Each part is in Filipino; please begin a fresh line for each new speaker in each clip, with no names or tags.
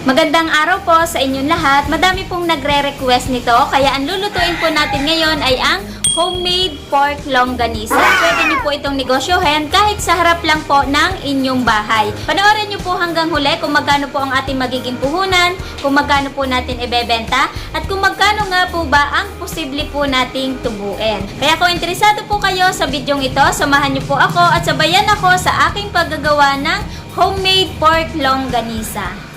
Magandang araw po sa inyong lahat. Madami pong nagre-request nito, kaya ang lulutuin po natin ngayon ay ang homemade pork longganisa. Pwede nyo po itong negosyohin kahit sa harap lang po ng inyong bahay. Panoorin nyo po hanggang huli kung magkano po ang ating magiging puhunan, kung magkano po natin ibebenta, at kung magkano nga po ba ang posible po nating tubuin. Kaya kung interesado po kayo sa bidyong ito, samahan nyo po ako at sabayan ako sa aking paggagawa ng homemade pork longganisa.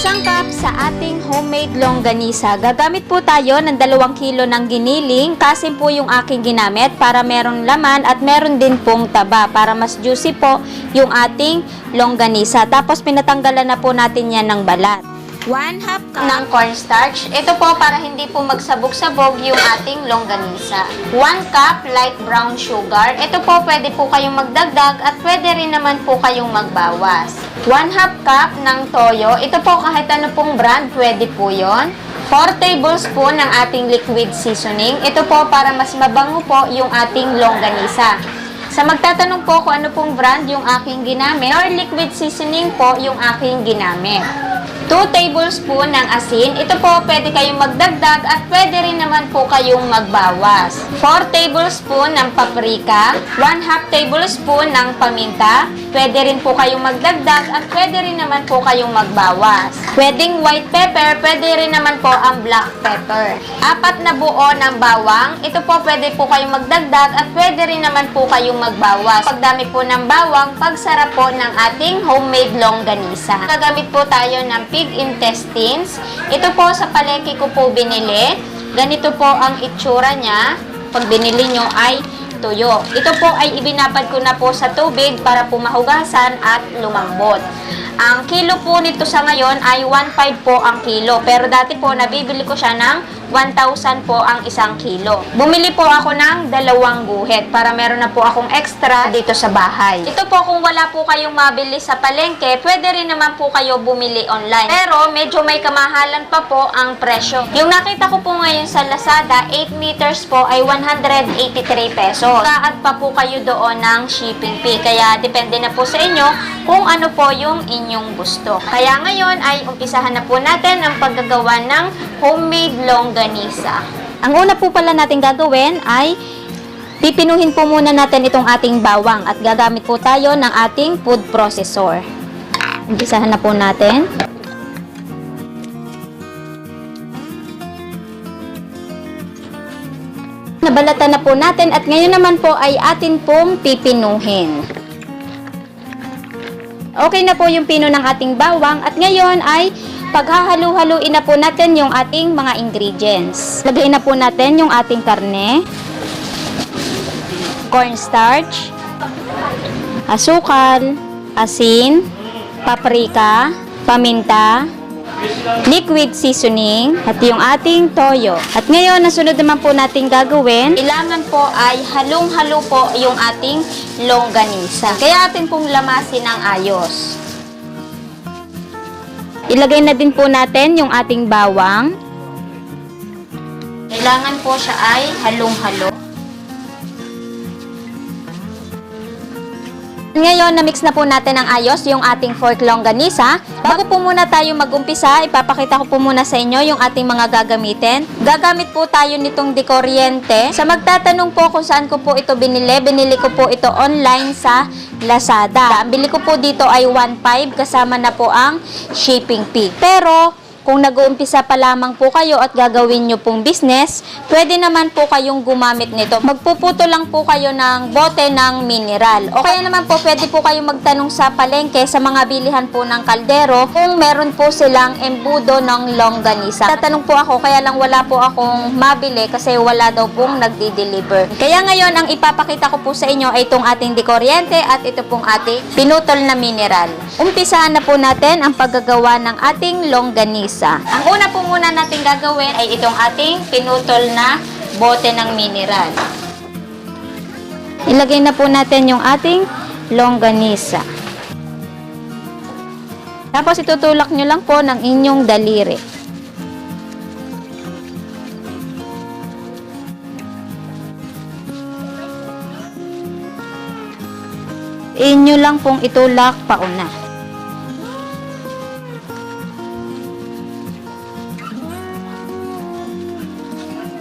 Sangkap sa ating homemade longganisa. Gagamit po tayo ng 2 kilo ng giniling. Kasim po yung aking ginamit para merong laman at meron din pong taba para mas juicy po yung ating longganisa. Tapos pinatanggalan na po natin yan ng balat. 1/2 cup ng cornstarch. Ito po para hindi po magsabog-sabog yung ating longganisa. 1 cup light brown sugar. Ito po pwede po kayong magdagdag at pwede rin naman po kayong magbawas. 1/2 cup ng toyo. Ito po kahit ano pong brand, pwede po yon. 4 tablespoon ng ating liquid seasoning. Ito po para mas mabango po yung ating longganisa. Sa magtatanong po kung ano pong brand yung aking ginamit, or liquid seasoning po yung aking ginamit. 2 tablespoon ng asin. Ito po, pwede kayong magdagdag at pwede rin naman po kayong magbawas. 4 tablespoon ng paprika. 1/2 tablespoon ng paminta. Pwede rin po kayong magdagdag at pwede rin naman po kayong magbawas. Pwedeng white pepper, pwede rin naman po ang black pepper. 4 na buo ng bawang. Ito po, pwede po kayong magdagdag at pwede rin naman po kayong magbawas. Pagdami po ng bawang, pagsarap po ng ating homemade longganisa. Gagamit po tayo ng pig intestines. Ito po sa palengke ko po binili. Ganito po ang itsura niya. Pag binili nyo ay tuyo. Ito po ay ibinabad ko na po sa tubig para po mahugasan at lumambot. Ang kilo po nito sa ngayon ay 1.5 po ang kilo. Pero dati po nabibili ko siya ng 1,000 po ang 1 kilo. Bumili po ako ng 2 guhit para meron na po akong extra dito sa bahay. Ito po kung wala po kayong mabili sa palengke, pwede rin naman po kayo bumili online. Pero medyo may kamahalan pa po ang presyo. Yung nakita ko po ngayon sa Lazada, 8 meters po ay 183 pesos. Kaat pa po kayo doon ng shipping fee. Kaya depende na po sa inyo kung ano po yung inyong gusto. Kaya ngayon ay umpisahan na po natin ang paggagawa ng homemade longganisa. Ang una po pala natin gagawin ay pipinuhin po muna natin itong ating bawang at gagamit po tayo ng ating food processor. Umpisahan na po natin. Nabalatan na po natin at ngayon naman po ay atin pong pipinuhin. Okay na po yung pino ng ating bawang at ngayon ay paghahalu-haluin na po natin yung ating mga ingredients. Lagay na po natin yung ating karne, cornstarch, asukal, asin, paprika, paminta, liquid seasoning, at yung ating toyo. At ngayon, nasunod naman po natin gagawin, kailangan po ay halong-halo po yung ating longganisa. Kaya atin pong lamasin ng ayos. Ilagay na din po natin yung ating bawang. Kailangan po siya ay halong-halo. Ngayon, na-mix na po natin ng ayos yung ating pork longganisa. Bago po muna tayo mag-umpisa, ipapakita ko po muna sa inyo yung ating mga gagamitin. Gagamit po tayo nitong dekuryente. Sa magtatanong po kung saan ko po ito binili ko po ito online sa Lazada. Ang bili ko po dito ay 1.5 kasama na po ang shipping fee. Pero kung nag-uumpisa pa lamang po kayo at gagawin nyo pong business, pwede naman po kayong gumamit nito. Magpuputo lang po kayo ng bote ng mineral. O kaya naman po pwede po kayong magtanong sa palengke sa mga bilihan po ng kaldero kung meron po silang embudo ng longganisa. Tatanong po ako, kaya lang wala po akong mabili kasi wala daw pong nagdi-deliver. Kaya ngayon, ang ipapakita ko po sa inyo ay itong ating dekuryente at ito pong ating pinutol na mineral. Umpisahan na po natin ang paggagawa ng ating longganisa. Ang una po muna natin gagawin ay itong ating pinutol na bote ng mineral. Ilagay na po natin yung ating longganisa. Tapos itutulak nyo lang po ng inyong daliri. inyo lang pong itulak pauna.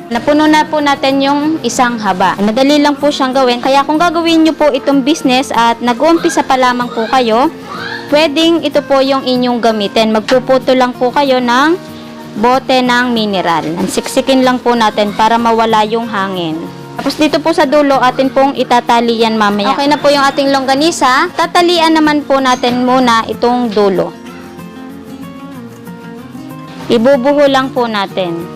Napuno na po natin yung isang haba. Madali lang po siyang gawin. Kaya kung gagawin nyo po itong business at nag-uumpisa pa lamang po kayo, pwedeng ito po yung inyong gamitin. Magpuputo lang po kayo ng bote ng mineral. Siksikin lang po natin para mawala yung hangin. Tapos dito po sa dulo, atin pong itatali yan mamaya. Okay na po yung ating longganisa. Tatalian naman po natin muna itong dulo. Ibubuho lang po natin.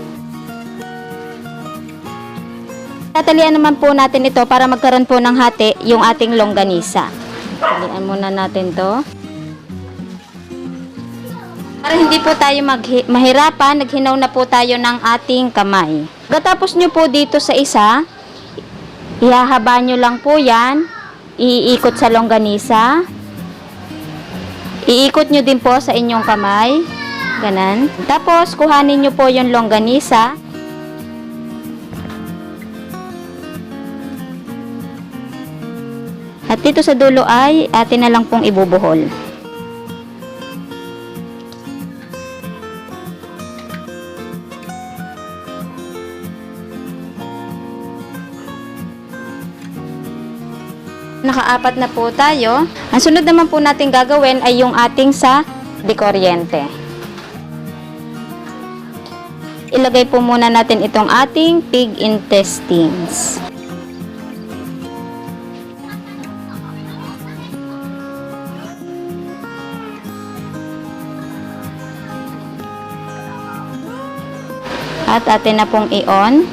Tatalian naman po natin ito para magkaroon po ng hati yung ating longganisa. Talian muna natin to. Para hindi po tayo mahirapan, naghinaw na po tayo ng ating kamay. Pagkatapos nyo po dito sa isa, ihahaba nyo lang po yan. Iikot sa longganisa. Iikot nyo din po sa inyong kamay. Ganan. Tapos, kuhanin nyo po yung longganisa. At dito sa dulo ay atin na lang pong ibubuhol. Nakaapat na po tayo. Ang sunod naman po natin gagawin ay yung ating sa dekuryente. Ilagay po muna natin itong ating pig intestines. At atin na pong i-on.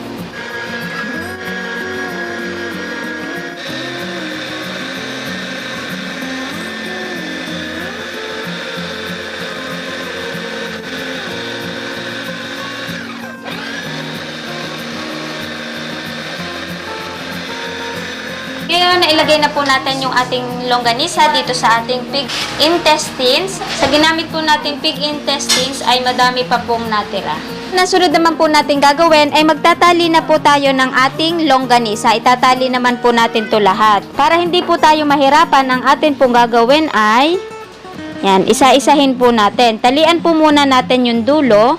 Ngayon, nailagay na po natin yung ating longganisa dito sa ating pig intestines. Sa ginamit po natin pig intestines ay madami pa pong natira. Nasunod naman po natin gagawin ay magtatali na po tayo ng ating longganisa. Itatali naman po natin to lahat. Para hindi po tayo mahirapan, ang atin pong gagawin ay yan, isa-isahin po natin. Talian po muna natin yung dulo.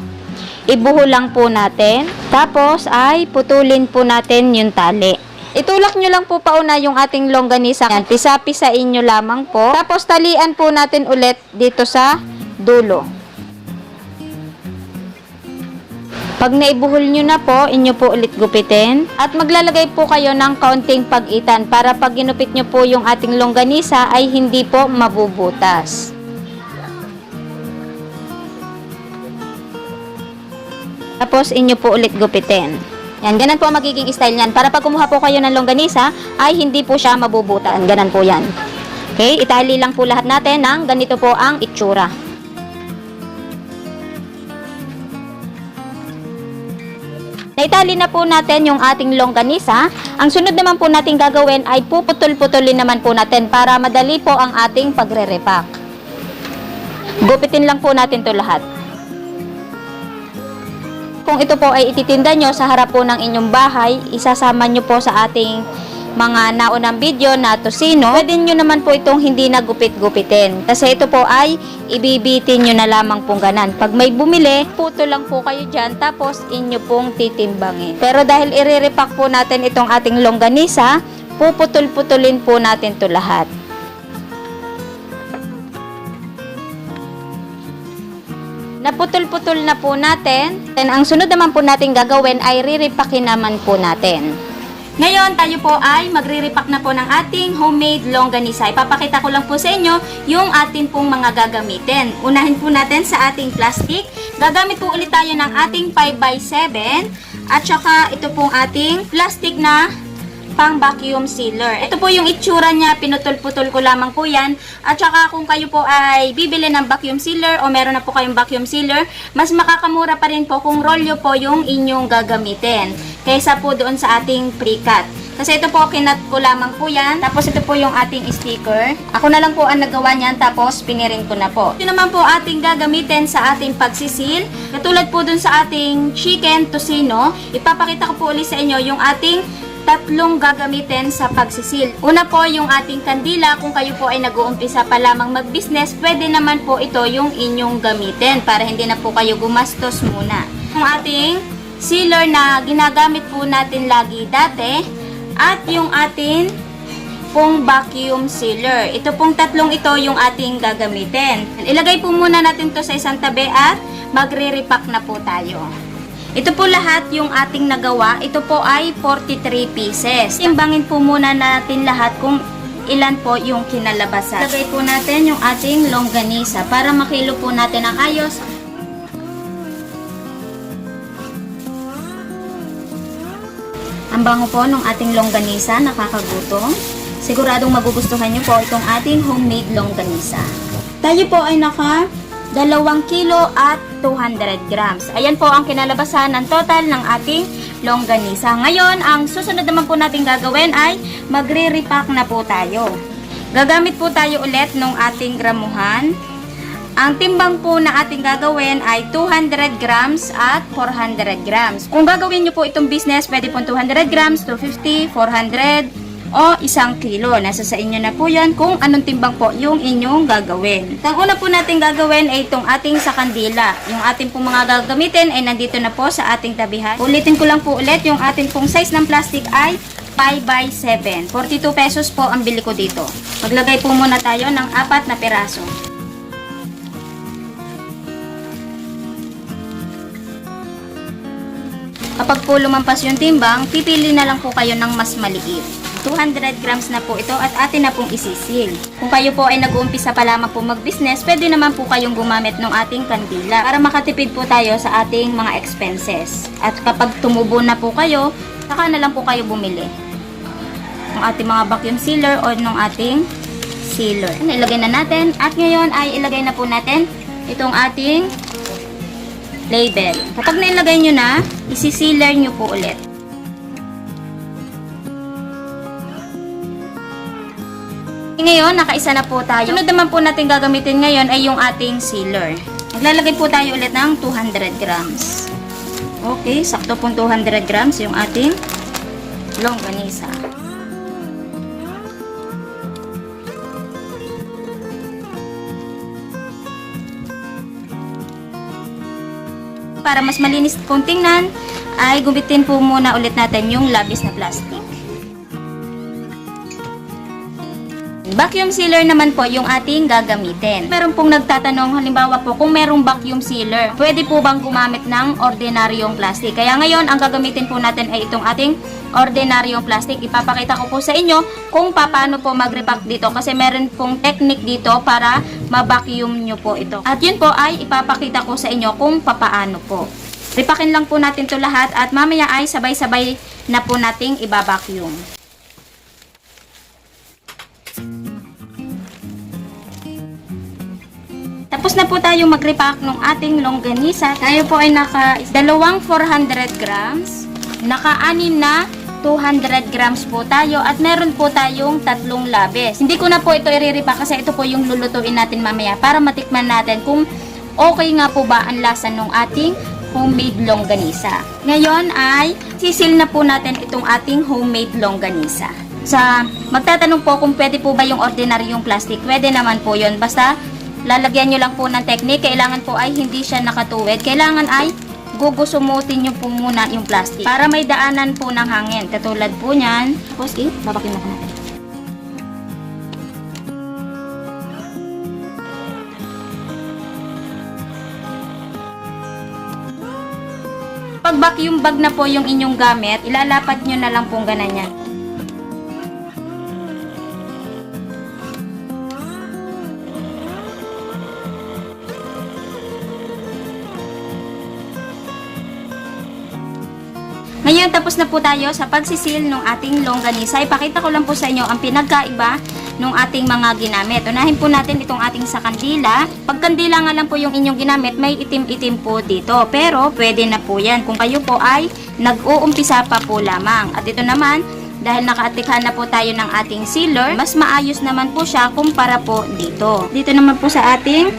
Ibuho lang po natin. Tapos ay putulin po natin yung tali. Itulak nyo lang po pauna yung ating longganisa. Yan, pisa-pisain nyo lamang po. Tapos talian po natin ulit dito sa dulo. Pag naibuhol nyo na po, inyo po ulit gupitin. At maglalagay po kayo ng kaunting pag-itan para pag ginupit nyo po yung ating longganisa ay hindi po mabubutas. Tapos inyo po ulit gupitin. Yan, ganun po ang magiging style niyan. Para pag kumuha po kayo ng longganisa, ay hindi po siya mabubutan. Ganun po yan. Okay, itali lang po lahat natin ng ganito po ang itsura. Naitali na po natin yung ating longganisa. Ang sunod naman po natin gagawin ay puputol-putulin naman po natin para madali po ang ating pagre-repack. Gupitin lang po natin to lahat. Kung ito po ay ititinda nyo sa harap po ng inyong bahay, isasama nyo po sa ating mga naunang video na tosino. Pwede nyo naman po itong hindi na gupit-gupitin. Kasi ito po ay ibibitin nyo na lamang pong ganan. Pag may bumili, puto lang po kayo dyan, tapos inyo pong titimbangin. Pero dahil i-repack po natin itong ating longganisa, puputol-putulin po natin to lahat. Naputol-putol na po natin. Then, ang sunod naman po natin gagawin ay riripakin naman po natin. Ngayon, tayo po ay magre-repack na po ng ating homemade longganisa. Ipapakita ko lang po sa inyo yung ating pong mga gagamitin. Unahin po natin sa ating plastic. Gagamit po ulit tayo ng ating 5x7 at saka ito pong ating plastic na pang vacuum sealer. Ito po yung itsura niya, pinutol-putol ko lamang po yan. At saka kung kayo po ay bibili ng vacuum sealer o meron na po kayong vacuum sealer, mas makakamura pa rin po kung rolyo po yung inyong gagamitin kaysa po doon sa ating pre-cut. Kasi ito po, kinat ko lamang po yan. Tapos ito po yung ating sticker. Ako na lang po ang nagawa niyan, tapos pinirin ko na po. Ito naman po ating gagamitin sa ating pagsisil. Katulad po dun sa ating chicken tosino, ipapakita ko po ulit sa inyo yung ating tatlong gagamitin sa pagsisil. Una po yung ating kandila. Kung kayo po ay nag-uumpisa pa lamang mag-business, pwede naman po ito yung inyong gamitin para hindi na po kayo gumastos muna. Yung ating sealer na ginagamit po natin lagi dati at yung ating pong vacuum sealer. Ito pong tatlong ito yung ating gagamitin. Ilagay po muna natin to sa isang tabi at magre-repack na po tayo. Ito po lahat yung ating nagawa. Ito po ay 43 pieces. Timbangin po muna natin lahat kung ilan po yung kinalabasan. Lagay po natin yung ating longganisa para makilo po natin ang ayos. Ang bango po ng ating longganisa, nakakagutom. Siguradong magugustuhan nyo po itong ating homemade longganisa. Tayo po ay naka 2 kilo at 200 grams. Ayan po ang kinalabasan ng total ng ating longganisa. Ngayon, ang susunod naman po natin gagawin ay magre-repack na po tayo. Gagamit po tayo ulit ng ating gramuhan. Ang timbang po na ating gagawin ay 200 grams at 400 grams. Kung gagawin nyo po itong business, pwede po 200 grams, 250, 400, o 1 kilo. Nasa sa inyo na po yan kung anong timbang po yung inyong gagawin. Ang una po natin gagawin ay itong ating sa kandila. Yung ating pong mga gagamitin ay nandito na po sa ating tabihan. Ulitin ko lang po ulit, yung ating pong size ng plastic ay 5x7. 42 pesos po ang bili ko dito. Maglagay po muna tayo ng 4 na piraso. Kapag po lumampas yung timbang, pipili na lang po kayo ng mas maliit. 200 grams na po ito at atin na pong isisil. Kung kayo po ay nag-uumpisa pa lamang po mag-business, pwede naman po kayong gumamit ng ating kandila para makatipid po tayo sa ating mga expenses. At kapag tumubo na po kayo, saka na lang po kayo bumili ng ating mga vacuum sealer o ng ating sealer. Ilagay na natin at ngayon ay ilagay na po natin itong ating label. Kapag nailagay nyo na, isi-sealer nyo po ulit. Ngayon, nakaisa na po tayo. Sunod naman po natin gagamitin ngayon ay yung ating sealer. Maglalagay po tayo ulit ng 200 grams. Okay, sakto pong 200 grams yung ating longganisa. Para mas malinis kung tingnan, ay gumitin po muna ulit natin yung labis na plastic. Vacuum sealer naman po yung ating gagamitin. Meron pong nagtatanong, halimbawa po, kung merong vacuum sealer, pwede po bang gumamit ng ordinaryong plastic? Kaya ngayon, ang gagamitin po natin ay itong ating ordinaryong plastic. Ipapakita ko po sa inyo kung paano po mag-repack dito kasi meron pong technique dito para ma-vacuum nyo po ito. At yun po ay ipapakita ko sa inyo kung paano po. Repackin lang po natin to lahat at mamaya ay sabay-sabay na po nating i-vacuum. Tapos na po tayo mag-repack ng ating longganisa. Tayo po ay naka 2 400 grams, naka-6 na 200 grams po tayo at meron po tayong 3 labis. Hindi ko na po ito i-repack kasi ito po yung lulutuin natin mamaya para matikman natin kung okay nga po ba ang lasa ng ating homemade longganisa. Ngayon ay sisil na po natin itong ating homemade longganisa. Magtatanong po kung pwede po ba yung ordinaryong plastic. Pwede naman po yun. Basta lalagyan nyo lang po ng technique. Kailangan po ay hindi siya nakatuwid. Kailangan ay gugusumutin nyo po muna yung plastic para may daanan po ng hangin. Katulad po nyan. Tapos babakin na natin. Pag vacuum bag na po yung inyong gamit, ilalapat nyo na lang pong ganyan. Ngayon, tapos na po tayo sa pagsisil ng ating longganisa. Ipakita ko lang po sa inyo ang pinagkaiba ng ating mga ginamit. Unahin po natin itong ating sa kandila. Pag kandila nga lang po yung inyong ginamit, may itim-itim po dito. Pero, pwede na po yan kung kayo po ay nag-uumpisa pa po lamang. At ito naman, dahil nakaatikhan na po tayo ng ating sealer, mas maayos naman po siya kumpara po dito. Dito naman po sa ating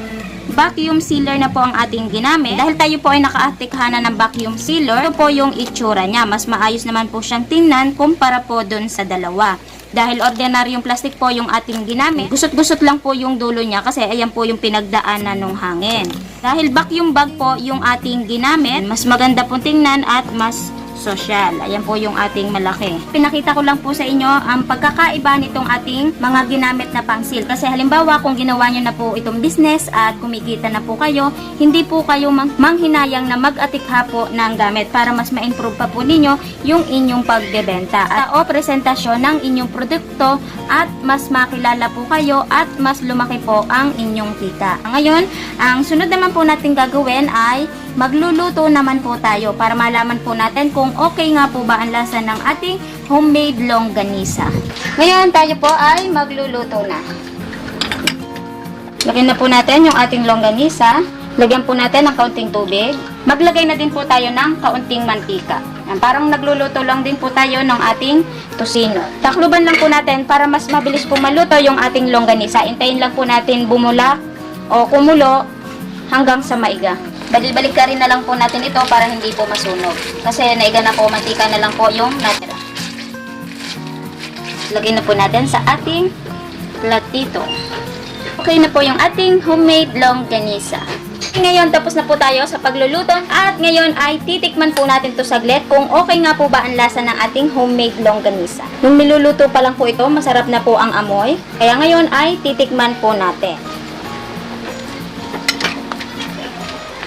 vacuum sealer na po ang ating ginamit. Dahil tayo po ay naka-atikhanan ng vacuum sealer, ito po yung itsura niya. Mas maayos naman po siyang tingnan kumpara po dun sa dalawa. Dahil ordinaryong plastic po yung ating ginamit, gusot-gusot lang po yung dulo niya kasi ayan po yung pinagdaanan ng hangin. Dahil vacuum bag po yung ating ginamit, mas maganda po tingnan at mas social. Ayan po yung ating malaki. Pinakita ko lang po sa inyo ang pagkakaiba nitong ating mga ginamit na pang-seal. Kasi halimbawa kung ginawa nyo na po itong business at kumikita na po kayo, hindi po kayo manghinayang na mag-atikha po ng gamit para mas ma-improve pa po ninyo yung inyong pagbebenta o presentasyon ng inyong produkto at mas makilala po kayo at mas lumaki po ang inyong kita. Ngayon, ang sunod naman po natin gagawin ay magluluto naman po tayo para malaman po natin kung okay nga po ba ang lasa ng ating homemade longganisa. Ngayon tayo po ay magluluto na. Lagyan na po natin yung ating longganisa. Lagyan po natin ng kaunting tubig. Maglagay na din po tayo ng kaunting mantika. Parang nagluluto lang din po tayo ng ating tosino. Takluban lang po natin para mas mabilis po maluto yung ating longganisa. Hintayin lang po natin bumula o kumulo hanggang sa maiga. Balik ka rin na lang po natin ito para hindi po masunog. Kasi naiga na po, mantika na lang po yung natira. Lagay na po natin sa ating platito. Okay na po yung ating homemade longganisa. Ngayon, tapos na po tayo sa pagluluto. At ngayon ay titikman po natin to saglit kung okay nga po ba ang lasa ng ating homemade longganisa. Nung niluluto pa lang po ito, masarap na po ang amoy. Kaya ngayon ay titikman po natin.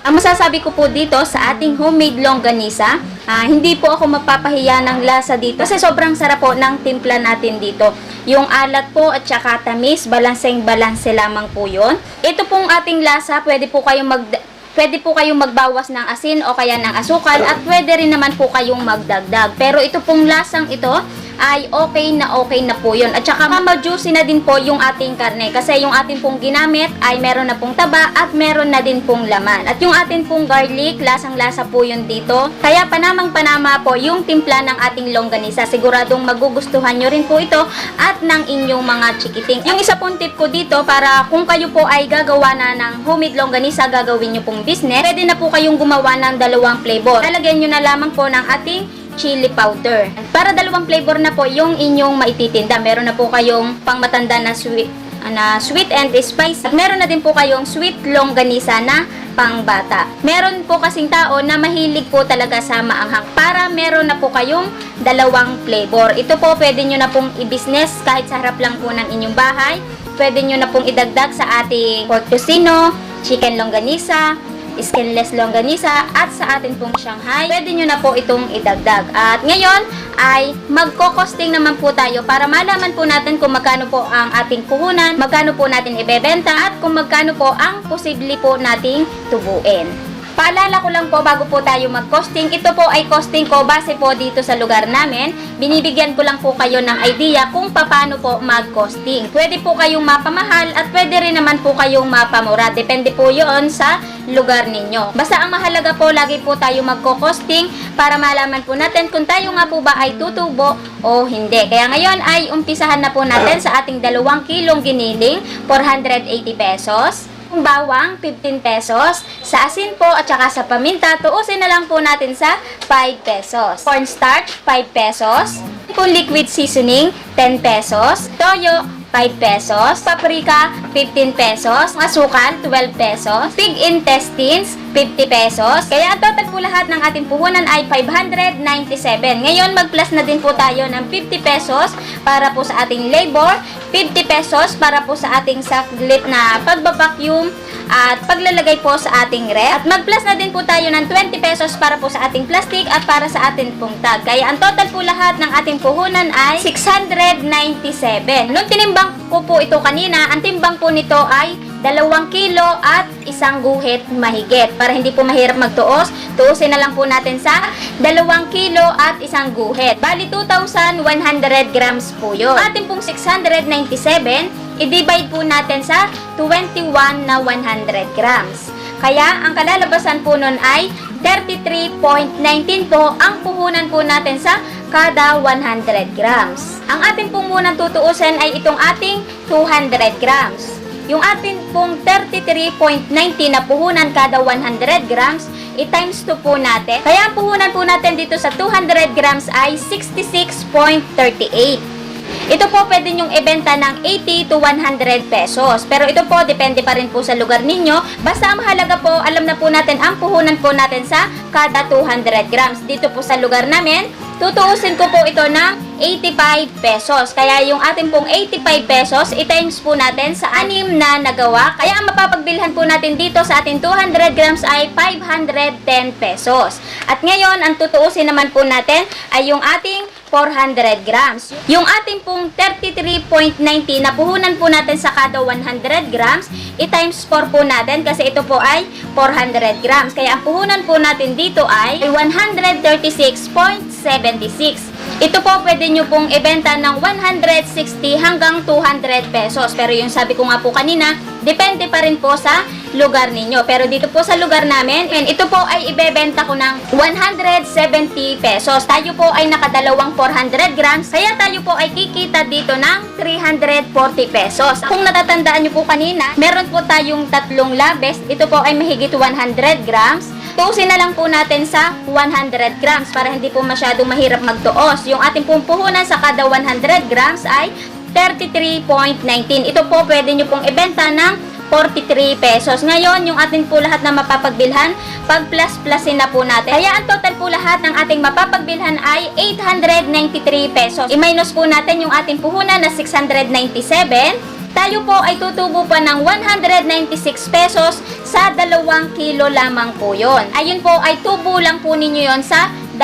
Ang masasabi ko po dito sa ating homemade longganisa, hindi po ako mapapahiya ng lasa dito kasi sobrang sarap po ng timpla natin dito. Yung alat po at saka tamis, balanseng-balanse lamang po yun. Ito pong ating lasa, pwede po kayong magbawas ng asin o kaya ng asukal at pwede rin naman po kayong magdagdag. Pero ito pong lasang ito ay okay na po yun. At saka ma-juicy na din po yung ating karne kasi yung ating pong ginamit ay meron na pong taba at meron na din pong laman. At yung ating pong garlic, lasang-lasa po yun dito. Kaya panamang-panama po yung timpla ng ating longganisa. Siguradong magugustuhan nyo rin po ito at ng inyong mga chikiting. Yung isa pong tip ko dito para kung kayo po ay gagawa na ng homemade longganisa, gagawin nyo pong business, pwede na po kayong gumawa ng dalawang flavor. Lalagyan nyo na lamang po ng ating chili powder. Para dalawang flavor na po yung inyong maititinda. Meron na po kayong pangmatanda na sweet and spicy. At meron na din po kayong sweet longganisa na pangbata. Meron po kasing tao na mahilig po talaga sa maanghang. Para meron na po kayong dalawang flavor. Ito po pwede nyo na pong i-business kahit sa harap lang po ng inyong bahay. Pwede nyo na pong idagdag sa ating pork tocino, chicken longganisa, skinless longganisa at sa atin pong Shanghai, pwede nyo na po itong idagdag. At ngayon ay magko-costing naman po tayo para malaman po natin kung magkano po ang ating puhunan, magkano po natin ibebenta at kung magkano po ang posible po nating tubuin. Paalala ko lang po bago po tayo mag-costing, ito po ay costing ko base po dito sa lugar namin. Binibigyan ko lang po kayo ng idea kung paano po mag-costing. Pwede po kayong mapamahal at pwede rin naman po kayong mapamura. Depende po yon sa lugar ninyo. Basta ang mahalaga po, lagi po tayo magko-costing para malaman po natin kung tayo nga po ba ay tutubo o hindi. Kaya ngayon ay umpisahan na po natin sa ating 2 kilong giniling, 480 pesos. Bawang, 15 pesos. Sa asin po at saka sa paminta, tuusin na lang po natin sa 5 pesos. Cornstarch, 5 pesos. Po liquid seasoning, 10 pesos. Toyo, 5 pesos. Paprika, 15 pesos. Asukal, 12 pesos. Pig intestines, 50 pesos. Kaya ang total po lahat ng ating puhunan ay 597. Ngayon, mag-plus na din po tayo ng 50 pesos para po sa ating labor, 50 pesos para po sa ating saglit na pagbabacuum at paglalagay po sa ating ref. At mag-plus na din po tayo ng 20 pesos para po sa ating plastic at para sa ating pong tag. Kaya ang total po lahat ng ating puhunan ay 697. Nung tinimbang ko po ito kanina, ang timbang po nito ay 2 kilo at 1 guhit mahigit. Para hindi po mahirap magtuos, tuusin na lang po natin sa 2 kilo at 1 guhit. Bali, 2,100 grams po yun. Ating pong 697, i-divide po natin sa 21 na 100 grams. Kaya, ang kalalabasan po nun ay 33.19 po ang puhunan po natin sa kada 100 grams. Ang ating pong munang tutuusin ay itong ating 200 grams. yung atin pong 33.90 na puhunan kada 100 grams, i-times 2 po natin. Kaya ang puhunan po natin dito sa 200 grams ay 66.38. Ito po pwede nyong ibenta ng 80 to 100 pesos. Pero ito po, depende pa rin po sa lugar ninyo. Basta ang mahalaga po, alam na po natin ang puhunan po natin sa kada 200 grams. Dito po sa lugar namin, tutuusin ko po ito ng 85 pesos. Kaya yung ating pong 85 pesos, i-times po natin sa 6 na nagawa. Kaya ang mapapagbilhan po natin dito sa ating 200 grams ay 510 pesos. At ngayon, ang tutuusin naman po natin ay yung ating 400 grams. Yung ating pong 33.90 na puhunan po natin sa kada 100 grams, i-times 4 po natin kasi ito po ay 400 grams. Kaya ang puhunan po natin dito ay 136.76. Ito po pwede nyo pong ibenta ng 160 hanggang 200 pesos. Pero yung sabi ko nga po kanina, depende pa rin po sa lugar ninyo. Pero dito po sa lugar namin, ito po ay ibebenta ko ng 170 pesos. Tayo po ay nakadalawang 400 grams, kaya tayo po ay kikita dito ng 340 pesos. Kung natatandaan nyo po kanina, meron po tayong tatlong labes. Ito po ay mahigit 100 grams. Tuusin na lang po natin sa 100 grams para hindi po masyadong mahirap magtuos. Yung ating pong puhunan sa kada 100 grams ay 33.19. Ito po pwede nyo pong ibenta ng 43 pesos. Ngayon, yung atin po lahat na mapapagbilhan, pag plus-plusin na po natin. Kaya ang total po lahat ng ating mapapagbilhan ay 893 pesos. I-minus po natin yung ating puhunan na 697. Tayo po ay tutubo pa ng 196 pesos sa 2 kilo lamang po yon. Ayun po ay tubo lang po ninyo yon sa 2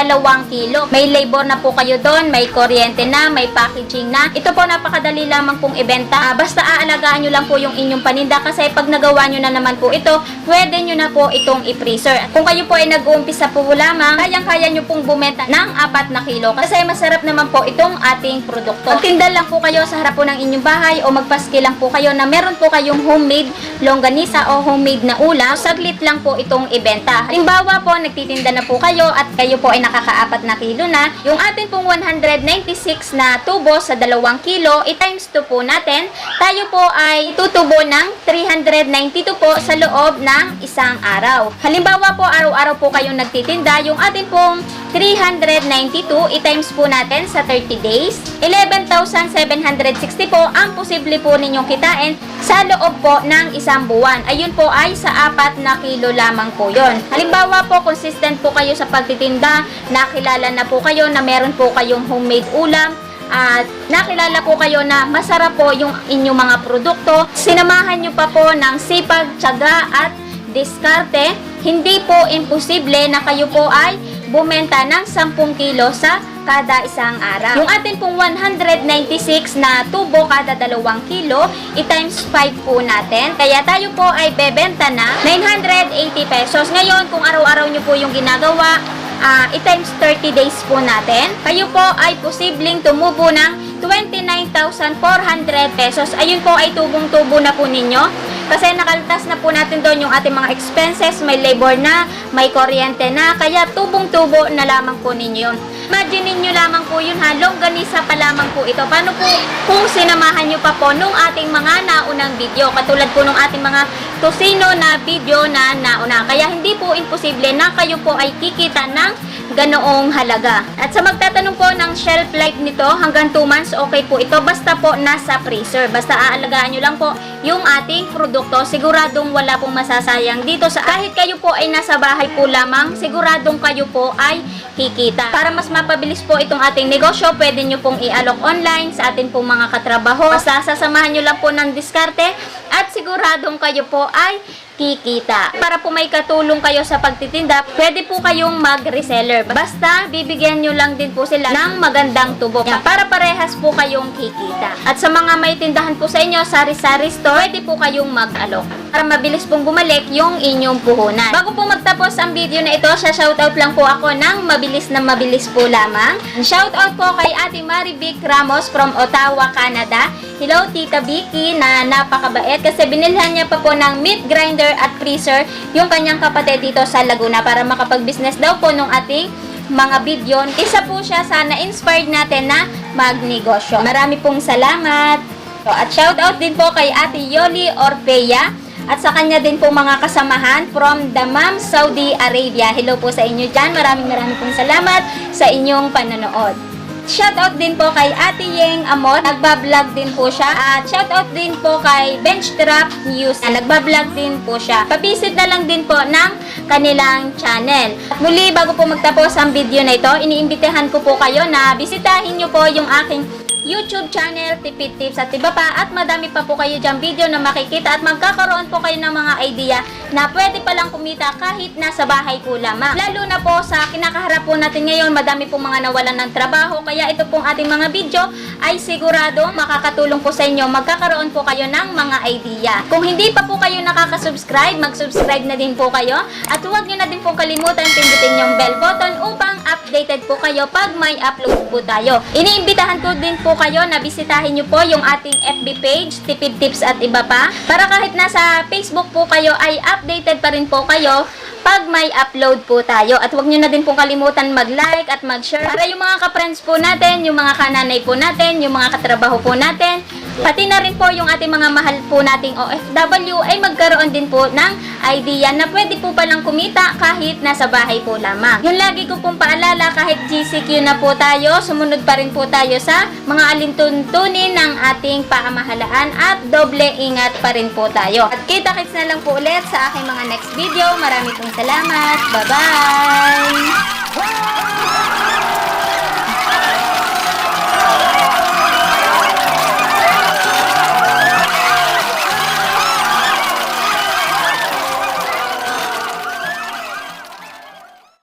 kilo. May labor na po kayo doon, may kuryente na, may packaging na. Ito po napakadali lamang pong ibenta. Basta aalagaan nyo lang po yung inyong paninda kasi pag nagawa nyo na naman po ito, pwede nyo na po itong i-freezer. Kung kayo po ay nag-uumpisa po lamang, kayang-kaya nyo pong bumenta ng 4 na kilo kasi masarap naman po itong ating produkto. Magtinda lang po kayo sa harap po ng inyong bahay o magpaski lang po kayo na meron po kayong homemade longganisa o homemade na ulam. Saglit lang po itong ibenta. Halimbawa po, nagtitinda na po kayo at kayo po ay nakaka-4 na kilo na. Yung atin pong 196 na tubo sa 2 kilo, i-times 2 po natin. Tayo po ay tutubo ng 392 po sa loob ng isang araw. Halimbawa po, araw-araw po kayong nagtitinda. Yung atin pong 392, i-times po natin sa 30 days. 11,760 po ang posible po ninyong kitain sa loob po ng isang buwan. Ayun po ay sa 4 na kilo lamang po yon. Halimbawa po, consistent po kayo sa pagtitinda, nakilala na po kayo na meron po kayong homemade ulam, at nakilala po kayo na masarap po yung inyong mga produkto, sinamahan nyo pa po ng sipag, tiyaga at diskarte, hindi po imposible na kayo po ay bumenta ng 10 kilo sa kada isang araw. Yung atin pong 196 na tubo kada 2 kilo, i-times 5 po natin. Kaya tayo po ay bebenta na 980 pesos. Ngayon, kung araw-araw nyo po yung ginagawa, i-times 30 days po natin, kayo po ay posibleng tumubo ng 29,400 pesos. Ayun po ay tubong-tubo na po ninyo. Kasi nakaltas na po natin doon yung ating mga expenses, may labor na, may kuryente na, kaya tubong-tubo na lamang po ninyo yun. Imagine ninyo lamang po yun ha, longganisa pa lamang po ito. Paano po kung sinamahan nyo pa po nung ating mga naunang video, katulad po nung ating mga tosino na video na nauna. Kaya hindi po imposible na kayo po ay kikita ng ganoong halaga. At sa magtatanong po ng shelf life nito, hanggang 2 months okay po ito, basta po nasa freezer. Basta aalagaan nyo lang po yung ating produkto, siguradong wala pong masasayang dito. Sa kahit kayo po ay nasa bahay po lamang, siguradong kayo po ay kikita. Para mas mapabilis po itong ating negosyo, pwede nyo pong i-alok online sa atin pong mga katrabaho. Basta sasamahan nyo lang po ng diskarte at siguradong kayo po ay kikita. Para po may katulong kayo sa pagtitinda, pwede po kayong mag-reseller. Basta bibigyan nyo lang din po sila ng magandang tubo para parehas po kayong kikita. At sa mga may tindahan po sa inyo, sari-sari store, pwede po kayong mag-alok para mabilis pong bumalik yung inyong puhunan. Bago po magtapos ang video na ito, shoutout lang po ako ng mabilis po lamang. Shoutout po kay Ate Marivic Ramos from Ottawa, Canada. Hello, Tita Vicky, na napakabait kasi binilhan niya pa po ng meat grinder at freezer yung kanyang kapatid dito sa Laguna para makapag-business daw po nung ating mga video. Isa po siya sa na-inspired natin na magnegosyo. Marami pong salamat. At shoutout din po kay Ate Yoli Orpea at sa kanya din po mga kasamahan from Dammam, Saudi Arabia. Hello po sa inyo dyan. Maraming pong salamat sa inyong panonood. Shoutout din po kay Ate Yeng Amot, nagbablog din po siya. At shoutout din po kay Bench Trap News, nagbablog din po siya. Pabisit na lang din po ng kanilang channel. At muli, bago po magtapos ang video na ito, iniimbitahan ko po kayo na bisitahin nyo po yung aking YouTube channel, Tipid Tips at iba pa, at madami pa po kayo dyan video na makikita at magkakaroon po kayo ng mga idea na pwede palang kumita kahit nasa bahay po lamang. Lalo na po sa kinakaharap po natin ngayon, madami po mga nawalan ng trabaho, kaya ito pong ating mga video ay siguradong makakatulong po sa inyo, magkakaroon po kayo ng mga idea. Kung hindi pa po kayo nakaka-subscribe, mag-subscribe na din po kayo at huwag nyo na din po kalimutan pindutin yung bell button upang updated po kayo pag may upload po tayo. Iniimbitahan ko din po kayo na bisitahin nyo po yung ating FB page, Tipid Tips at iba pa, para kahit nasa Facebook po kayo ay updated pa rin po kayo pag may upload po tayo. At huwag nyo na din pong kalimutan mag-like at mag-share para yung mga ka-friends po natin, yung mga kananay po natin, yung mga katrabaho po natin, pati na rin po yung ating mga mahal po nating OFW ay magkaroon din po ng idea na pwede po palang kumita kahit nasa bahay po lamang. Yung lagi ko pong paalala, kahit GCQ na po tayo, sumunod pa rin po tayo sa mga alintuntunin ng ating pamahalaan at doble ingat pa rin po tayo. At kita-kits na lang po ulit sa aking mga next video. Marami pong salamat. Bye-bye!